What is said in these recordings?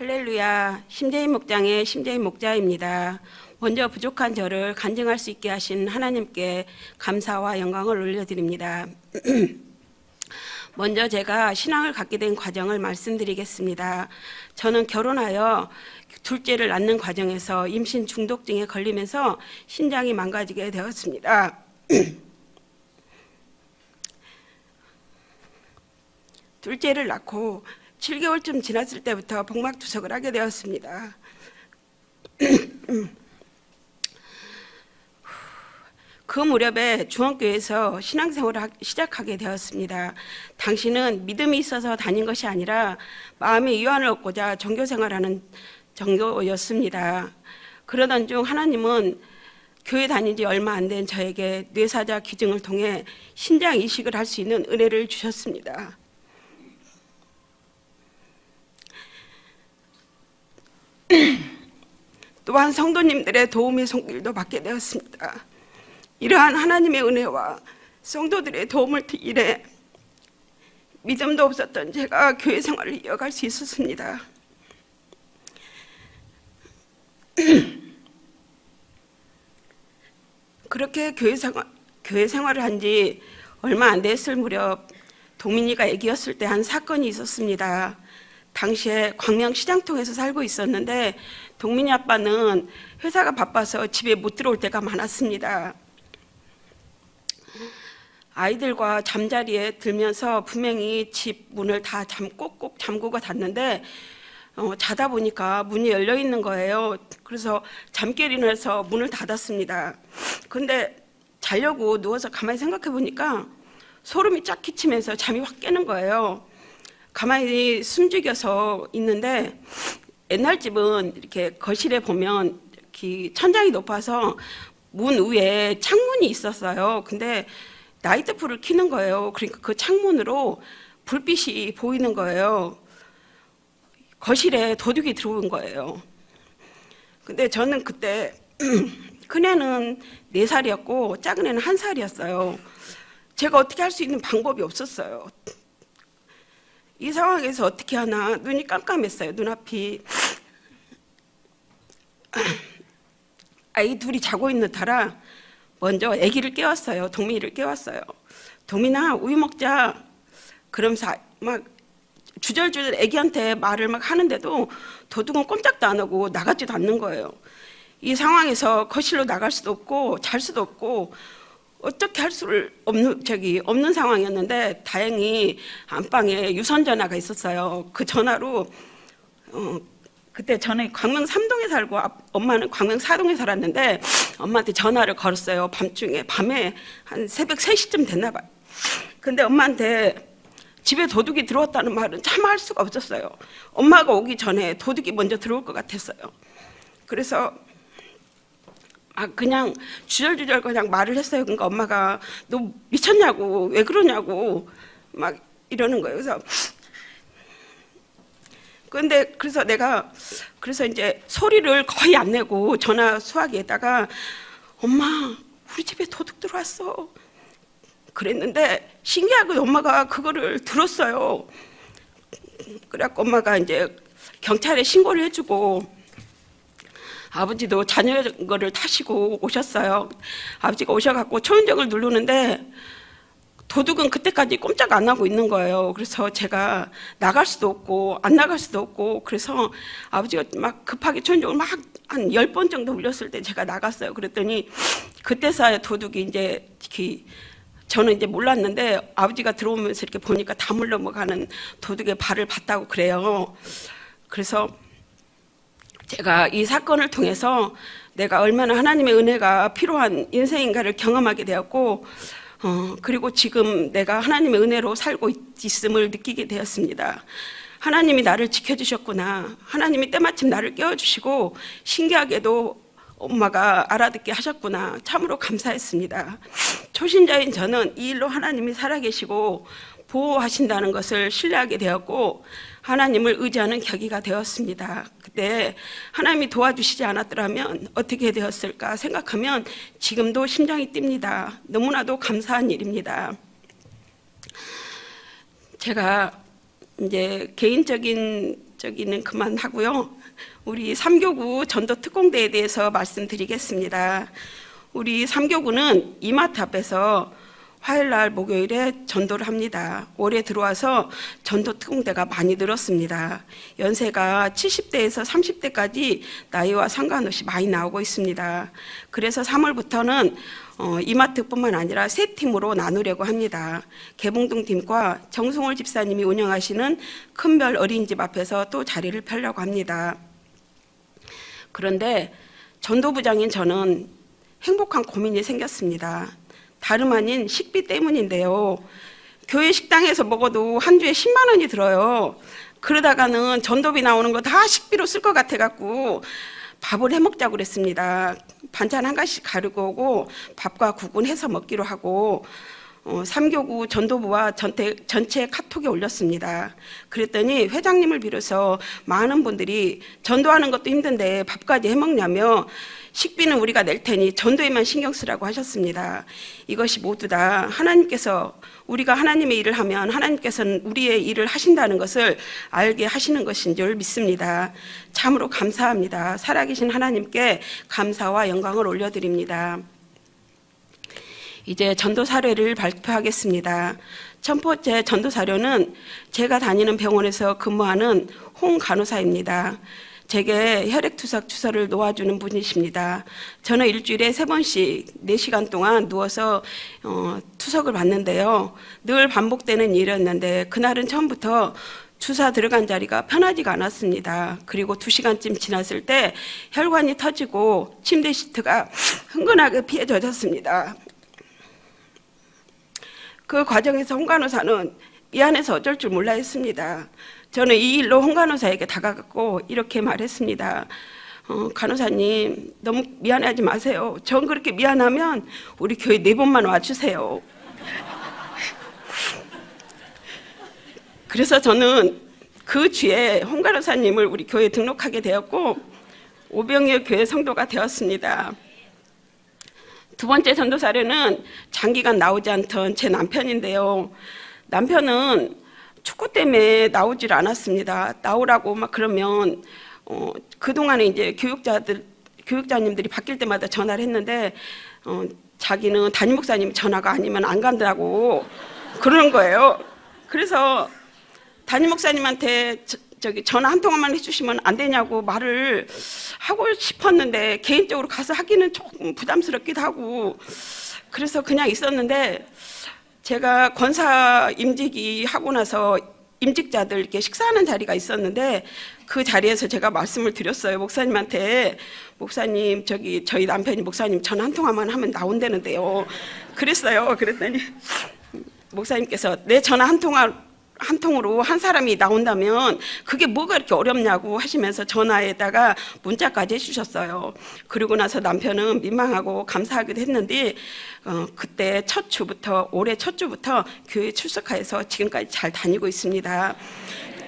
할렐루야, 심재인 목장의 심재인 목자입니다. 먼저 부족한 저를 간증할 수 있게 하신 하나님께 감사와 영광을 올려드립니다. 먼저 제가 신앙을 갖게 된 과정을 말씀드리겠습니다. 저는 결혼하여 둘째를 낳는 과정에서 임신 중독증에 걸리면서 신장이 망가지게 되었습니다. 둘째를 낳고 7개월쯤 지났을 때부터 복막투석을 하게 되었습니다. 그 무렵에 중앙교회에서 신앙생활을 시작하게 되었습니다. 당시는 믿음이 있어서 다닌 것이 아니라 마음의 위안을 얻고자 종교생활하는 정도였습니다. 그러던 중 하나님은 교회 다닌 지 얼마 안 된 저에게 뇌사자 기증을 통해 신장 이식을 할 수 있는 은혜를 주셨습니다. 또한 성도님들의 도움의 손길도 받게 되었습니다. 이러한 하나님의 은혜와 성도들의 도움을 인해 믿음도 없었던 제가 교회 생활을 이어갈 수 있었습니다. 그렇게 교회 생활을 한 지 얼마 안 됐을 무렵 동민이가 애기였을 때 한 사건이 있었습니다. 당시에 광명시장통에서 살고 있었는데 동민이 아빠는 회사가 바빠서 집에 못 들어올 때가 많았습니다. 아이들과 잠자리에 들면서 분명히 집 문을 다 꼭꼭 잠그고 잤는데 자다 보니까 문이 열려 있는 거예요. 그래서 잠결이 나서 문을 닫았습니다. 근데 자려고 누워서 가만히 생각해 보니까 소름이 쫙 끼치면서 잠이 확 깨는 거예요. 가만히 숨죽여서 있는데 옛날 집은 이렇게 거실에 보면 천장이 높아서 문 위에 창문이 있었어요. 근데 나이트풀을 켜는 거예요. 그러니까 그 창문으로 불빛이 보이는 거예요. 거실에 도둑이 들어온 거예요. 근데 저는 그때 큰애는 4살이었고 작은 애는 1살이었어요. 제가 어떻게 할 수 있는 방법이 없었어요. 이 상황에서 어떻게 하나 눈이 깜깜했어요. 눈앞이. 아이 둘이 자고 있는 터라 먼저 아기를 깨웠어요. 동민이를 깨웠어요. 동민아 우유 먹자. 그러면서 막 주절주절 아기한테 말을 막 하는데도 도둑은 꼼짝도 안 하고 나가지도 않는 거예요. 이 상황에서 거실로 나갈 수도 없고 잘 수도 없고 어떻게 할 수를 없는 상황이었는데 다행히 안방에 유선전화가 있었어요. 그 전화로 그때 저는 광명 3동에 살고 엄마는 광명 4동에 살았는데 엄마한테 전화를 걸었어요. 밤에 한 새벽 3시쯤 됐나 봐요. 근데 엄마한테 집에 도둑이 들어왔다는 말은 참 할 수가 없었어요. 엄마가 오기 전에 도둑이 먼저 들어올 것 같았어요. 그래서 그냥 주절주절 그냥 말을 했어요. 그러니까 엄마가 너 미쳤냐고 왜 그러냐고 막 이러는 거예요. 그래서 내가 이제 소리를 거의 안 내고 전화 수화기에다가 엄마 우리 집에 도둑 들어왔어 그랬는데 신기하게 엄마가 그거를 들었어요. 그래갖고 엄마가 이제 경찰에 신고를 해주고 아버지도 자전거를 타시고 오셨어요. 아버지가 오셔갖고 초인종을 누르는데 도둑은 그때까지 꼼짝 안 하고 있는 거예요. 그래서 제가 나갈 수도 없고 안 나갈 수도 없고 그래서 아버지가 막 급하게 초인종을 막 한 10번 정도 울렸을 때 제가 나갔어요. 그랬더니 그때서야 도둑이 이제 저는 이제 몰랐는데 아버지가 들어오면서 이렇게 보니까 담을 넘어가는 도둑의 발을 봤다고 그래요. 그래서 제가 이 사건을 통해서 내가 얼마나 하나님의 은혜가 필요한 인생인가를 경험하게 되었고 그리고 지금 내가 하나님의 은혜로 살고 있음을 느끼게 되었습니다. 하나님이 나를 지켜주셨구나. 하나님이 때마침 나를 깨워주시고 신기하게도 엄마가 알아듣게 하셨구나. 참으로 감사했습니다. 초신자인 저는 이 일로 하나님이 살아계시고 보호하신다는 것을 신뢰하게 되었고 하나님을 의지하는 계기가 되었습니다. 그때 하나님이 도와주시지 않았더라면 어떻게 되었을까 생각하면 지금도 심장이 뜁니다. 너무나도 감사한 일입니다. 제가 이제 개인적인 저기는 그만하고요. 우리 삼교구 전도 특공대에 대해서 말씀드리겠습니다. 우리 삼교구는 이마트 앞에서 화요일날 목요일에 전도를 합니다. 올해 들어와서 전도 특공대가 많이 늘었습니다. 연세가 70대에서 30대까지 나이와 상관없이 많이 나오고 있습니다. 그래서 3월부터는 이마트뿐만 아니라 세 팀으로 나누려고 합니다. 개봉동 팀과 정승월 집사님이 운영하시는 큰별 어린이집 앞에서 또 자리를 펴려고 합니다. 그런데 전도부장인 저는 행복한 고민이 생겼습니다. 다름 아닌 식비 때문인데요. 교회 식당에서 먹어도 한 주에 10만 원이 들어요. 그러다가는 전도비 나오는 거 다 식비로 쓸 것 같아갖고 밥을 해먹자고 그랬습니다. 반찬 한 가지씩 가르고 오고 밥과 국은 해서 먹기로 하고 삼교구 전도부와 전체 카톡에 올렸습니다. 그랬더니 회장님을 비롯해서 많은 분들이 전도하는 것도 힘든데 밥까지 해먹냐며 식비는 우리가 낼 테니 전도에만 신경 쓰라고 하셨습니다. 이것이 모두 다 하나님께서 우리가 하나님의 일을 하면 하나님께서는 우리의 일을 하신다는 것을 알게 하시는 것인 줄 믿습니다. 참으로 감사합니다. 살아계신 하나님께 감사와 영광을 올려드립니다. 이제 전도 사례를 발표하겠습니다. 첫 번째 전도 사례는 제가 다니는 병원에서 근무하는 홍 간호사입니다. 제게 혈액투석 주사를 놓아주는 분이십니다. 저는 일주일에 3번씩 4시간 동안 누워서 투석을 받는데요. 늘 반복되는 일이었는데 그날은 처음부터 주사 들어간 자리가 편하지가 않았습니다. 그리고 2시간쯤 지났을 때 혈관이 터지고 침대 시트가 흥건하게 피해 젖었습니다. 그 과정에서 홍 간호사는 미안해서 어쩔 줄 몰라 했습니다. 저는 이 일로 홍 간호사에게 다가갔고 이렇게 말했습니다. 간호사님 너무 미안해하지 마세요. 전 그렇게 미안하면 우리 교회 4번만 와주세요. 그래서 저는 그 주에 홍 간호사님을 우리 교회에 등록하게 되었고 오병이어 교회 성도가 되었습니다. 두 번째 전도 사례는 장기간 나오지 않던 제 남편인데요. 남편은 축구 때문에 나오질 않았습니다. 나오라고 막 그러면 그동안에 이제 교육자님들이 바뀔 때마다 전화를 했는데 자기는 담임 목사님 전화가 아니면 안 간다고 그러는 거예요. 그래서 담임 목사님한테 전화 한 통화만 해주시면 안 되냐고 말을 하고 싶었는데 개인적으로 가서 하기는 조금 부담스럽기도 하고 그래서 그냥 있었는데 제가 권사 임직이 하고 나서 임직자들 이렇게 식사하는 자리가 있었는데 그 자리에서 제가 말씀을 드렸어요. 목사님한테 목사님 저희 남편이 목사님 전화 한 통화만 하면 나온다는데요. 그랬어요. 그랬더니 목사님께서 내 전화 한 통으로 한 사람이 나온다면 그게 뭐가 이렇게 어렵냐고 하시면서 전화에다가 문자까지 해주셨어요. 그리고 나서 남편은 민망하고 감사하기도 했는데 그때 올해 첫 주부터 교회 출석해서 지금까지 잘 다니고 있습니다.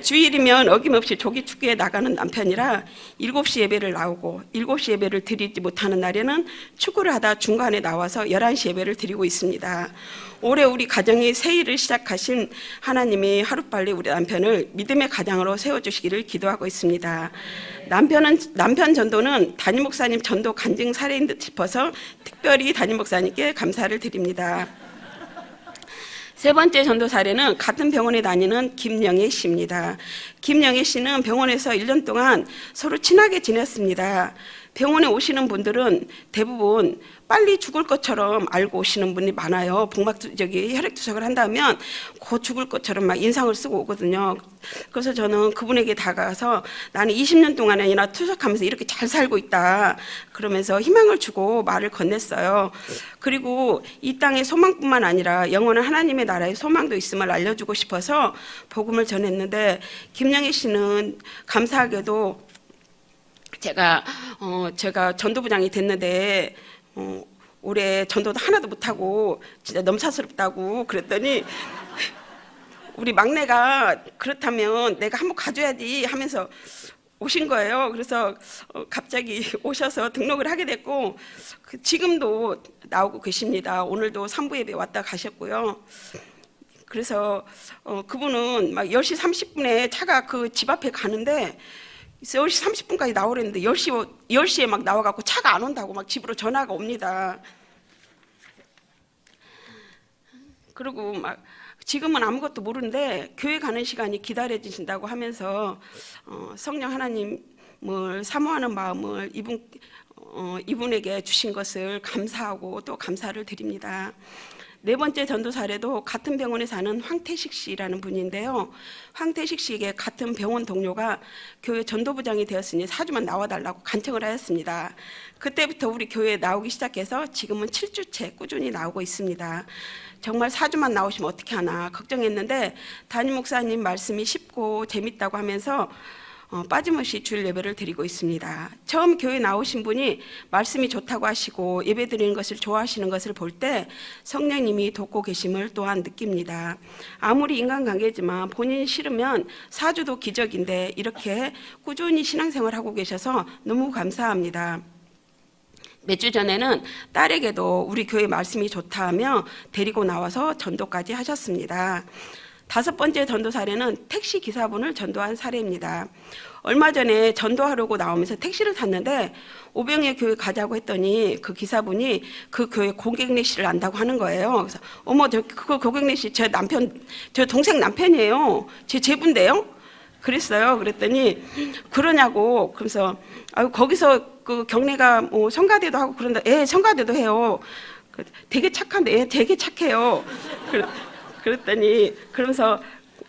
주일이면 어김없이 조기축구에 나가는 남편이라 7시 예배를 나오고 7시 예배를 드리지 못하는 날에는 축구를 하다 중간에 나와서 11시 예배를 드리고 있습니다. 올해 우리 가정이 새 일을 시작하신 하나님이 하루빨리 우리 남편을 믿음의 가장으로 세워주시기를 기도하고 있습니다. 남편 전도는 담임 목사님 전도 간증 사례인 듯 싶어서 특별히 담임 목사님께 감사를 드립니다. 세 번째 전도 사례는 같은 병원에 다니는 김영애 씨입니다. 김영애 씨는 병원에서 1년 동안 서로 친하게 지냈습니다. 병원에 오시는 분들은 대부분 빨리 죽을 것처럼 알고 오시는 분이 많아요. 혈액투석을 한다면 곧 죽을 것처럼 막 인상을 쓰고 오거든요. 그래서 저는 그분에게 다가가서 나는 20년 동안이나 투석하면서 이렇게 잘 살고 있다. 그러면서 희망을 주고 말을 건넸어요. 그리고 이 땅의 소망뿐만 아니라 영원한 하나님의 나라의 소망도 있음을 알려주고 싶어서 복음을 전했는데 김영애 씨는 감사하게도 제가 전도부장이 됐는데 올해 전도도 하나도 못하고 진짜 넘사스럽다고 그랬더니 우리 막내가 그렇다면 내가 한번 가줘야지 하면서 오신 거예요. 그래서 갑자기 오셔서 등록을 하게 됐고 지금도 나오고 계십니다. 오늘도 3부 예배 왔다 가셨고요. 그래서 그분은 막 10시 30분에 차가 그 집 앞에 가는데 10시 30분까지 나오랬는데 10시에 막 나와갖고 차가 안 온다고 막 집으로 전화가 옵니다. 그리고 막 지금은 아무것도 모르는데 교회 가는 시간이 기다려지신다고 하면서 성령 하나님을 사모하는 마음을 이분에게 주신 것을 감사하고 또 감사를 드립니다. 네 번째 전도 사례도 같은 병원에 사는 황태식 씨라는 분인데요. 황태식 씨에게 같은 병원 동료가 교회 전도부장이 되었으니 4주만 나와달라고 간청을 하였습니다. 그때부터 우리 교회에 나오기 시작해서 지금은 7주째 꾸준히 나오고 있습니다. 정말 4주만 나오시면 어떻게 하나 걱정했는데 담임 목사님 말씀이 쉽고 재밌다고 하면서 빠짐없이 주일 예배를 드리고 있습니다. 처음 교회 나오신 분이 말씀이 좋다고 하시고 예배 드리는 것을 좋아하시는 것을 볼 때 성령님이 돕고 계심을 또한 느낍니다. 아무리 인간관계지만 본인이 싫으면 4주도 기적인데 이렇게 꾸준히 신앙생활하고 계셔서 너무 감사합니다. 몇 주 전에는 딸에게도 우리 교회 말씀이 좋다 하며 데리고 나와서 전도까지 하셨습니다. 5번째 전도 사례는 택시 기사분을 전도한 사례입니다. 얼마 전에 전도하려고 나오면서 택시를 탔는데 오병의 교회 가자고 했더니 그 기사분이 그 교회 고객네 씨를 안다고 하는 거예요. 그래서 어머, 그 고객네 씨 제 동생 남편이에요. 제 제부인데요. 그랬어요. 그랬더니 그러냐고. 그래서 거기서 그 경례가 뭐 성가대도 하고 그런다. 예, 성가대도 해요. 되게 착한데, 예, 되게 착해요. 그랬더니 그러면서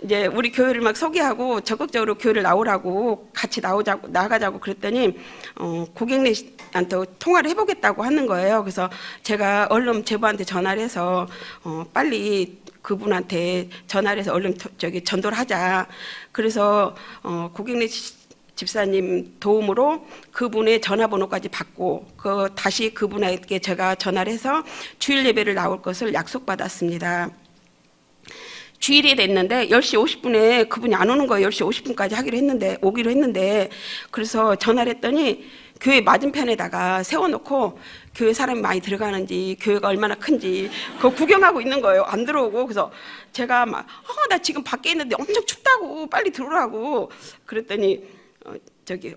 이제 우리 교회를 막 소개하고 적극적으로 교회를 나오라고 같이 나가자고 그랬더니 고객님한테 통화를 해보겠다고 하는 거예요. 그래서 제가 얼른 제부한테 전화를 해서 빨리 그분한테 전화를 해서 얼른 전도를 하자. 그래서 고객님 집사님 도움으로 그분의 전화번호까지 받고 다시 그분에게 제가 전화를 해서 주일 예배를 나올 것을 약속받았습니다. 주일이 됐는데 10시 50분에 그분이 안 오는 거예요. 10시 50분까지 오기로 했는데 그래서 전화를 했더니 교회 맞은편에다가 세워놓고 교회 사람이 많이 들어가는지 교회가 얼마나 큰지 그거 구경하고 있는 거예요. 안 들어오고. 그래서 제가 막 나 지금 밖에 있는데 엄청 춥다고 빨리 들어오라고 그랬더니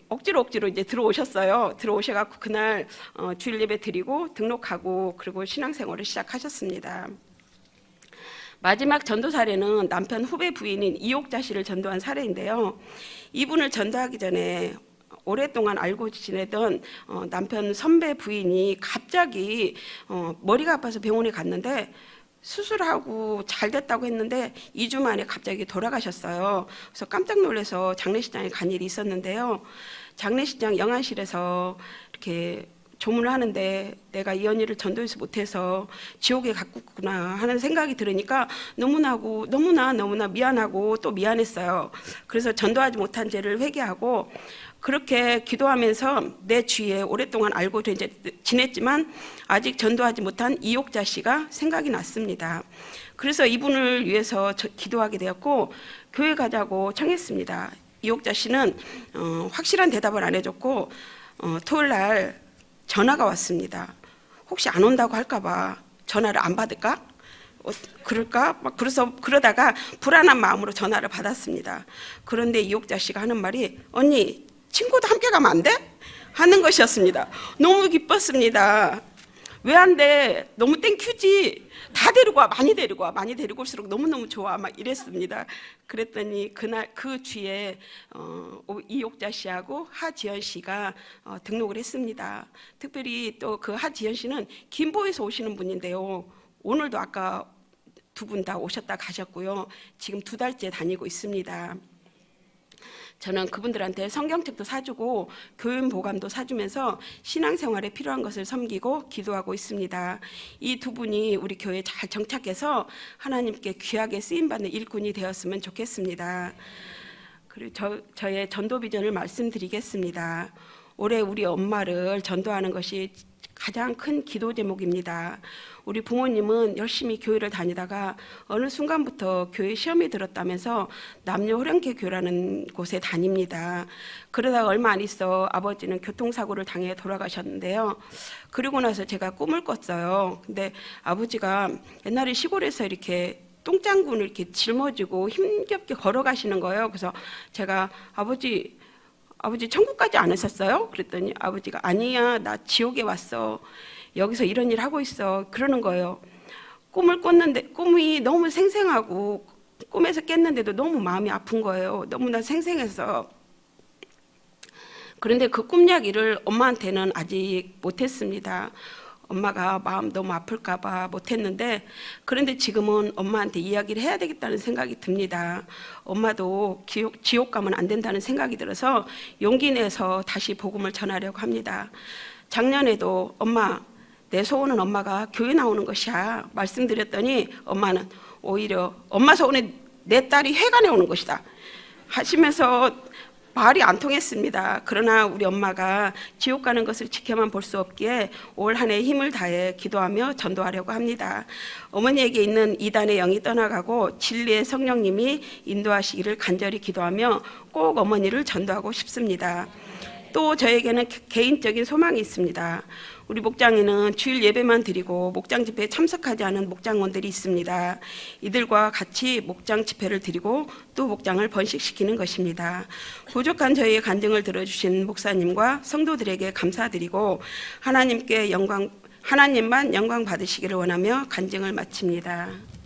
억지로 이제 들어오셨어요. 들어오셔갖고 그날 주일 예배 드리고 등록하고 그리고 신앙생활을 시작하셨습니다. 마지막 전도 사례는 남편 후배 부인인 이옥자 씨를 전도한 사례인데요. 이분을 전도하기 전에 오랫동안 알고 지내던 남편 선배 부인이 갑자기 머리가 아파서 병원에 갔는데 수술하고 잘 됐다고 했는데 2주 만에 갑자기 돌아가셨어요. 그래서 깜짝 놀라서 장례식장에 간 일이 있었는데요. 장례식장 영안실에서 이렇게 조문을 하는데 내가 이 언니를 전도해서 못해서 지옥에 갔구나 하는 생각이 들으니까 너무나 미안하고 또 미안했어요. 그래서 전도하지 못한 죄를 회개하고 그렇게 기도하면서 내 주위에 오랫동안 알고 지냈지만 아직 전도하지 못한 이옥자 씨가 생각이 났습니다. 그래서 이분을 위해서 기도하게 되었고 교회 가자고 청했습니다. 이옥자 씨는 확실한 대답을 안 해줬고 토요일 날 전화가 왔습니다. 혹시 안 온다고 할까봐 전화를 안 받을까? 그럴까? 그러다가 불안한 마음으로 전화를 받았습니다. 그런데 이옥자 씨가 하는 말이 언니 친구도 함께 가면 안 돼? 하는 것이었습니다. 너무 기뻤습니다. 왜 안 돼? 너무 땡큐지. 다 데리고 와. 많이 데리고 올수록 너무너무 좋아. 막 이랬습니다. 그랬더니 그날 그 주에 이옥자 씨하고 하지연 씨가 등록을 했습니다. 특별히 또 그 하지연 씨는 김포에서 오시는 분인데요. 오늘도 아까 두 분 다 오셨다 가셨고요. 지금 2달째 다니고 있습니다. 저는 그분들한테 성경책도 사주고 교인 보감도 사주면서 신앙생활에 필요한 것을 섬기고 기도하고 있습니다. 이 두 분이 우리 교회에 잘 정착해서 하나님께 귀하게 쓰임받는 일꾼이 되었으면 좋겠습니다. 그리고 저의 전도 비전을 말씀드리겠습니다. 올해 우리 엄마를 전도하는 것이 가장 큰 기도 제목입니다. 우리 부모님은 열심히 교회를 다니다가 어느 순간부터 교회 시험에 들었다면서 남녀호령케 교회라는 곳에 다닙니다. 그러다가 얼마 안 있어 아버지는 교통사고를 당해 돌아가셨는데요. 그리고 나서 제가 꿈을 꿨어요. 근데 아버지가 옛날에 시골에서 이렇게 똥장군을 이렇게 짊어지고 힘겹게 걸어가시는 거예요. 그래서 제가 아버지 천국까지 안 하셨어요? 그랬더니 아버지가 아니야, 나 지옥에 왔어. 여기서 이런 일 하고 있어. 그러는 거예요. 꿈을 꿨는데 꿈이 너무 생생하고 꿈에서 깼는데도 너무 마음이 아픈 거예요. 너무나 생생해서. 그런데 그 꿈 이야기를 엄마한테는 아직 못했습니다. 엄마가 마음 너무 아플까 봐 못했는데, 그런데 지금은 엄마한테 이야기를 해야 되겠다는 생각이 듭니다. 엄마도 지옥 가면 안 된다는 생각이 들어서 용기 내서 다시 복음을 전하려고 합니다. 작년에도 엄마, 내 소원은 엄마가 교회 나오는 것이야 말씀드렸더니 엄마는 오히려 엄마 소원은 내 딸이 회관에 오는 것이다 하시면서 말이 안 통했습니다. 그러나 우리 엄마가 지옥 가는 것을 지켜만 볼 수 없기에 올 한 해 힘을 다해 기도하며 전도하려고 합니다. 어머니에게 있는 이단의 영이 떠나가고 진리의 성령님이 인도하시기를 간절히 기도하며 꼭 어머니를 전도하고 싶습니다. 또 저에게는 개인적인 소망이 있습니다. 우리 목장에는 주일 예배만 드리고 목장 집회에 참석하지 않은 목장원들이 있습니다. 이들과 같이 목장 집회를 드리고 또 목장을 번식시키는 것입니다. 부족한 저희의 간증을 들어주신 목사님과 성도들에게 감사드리고 하나님만 영광 받으시기를 원하며 간증을 마칩니다.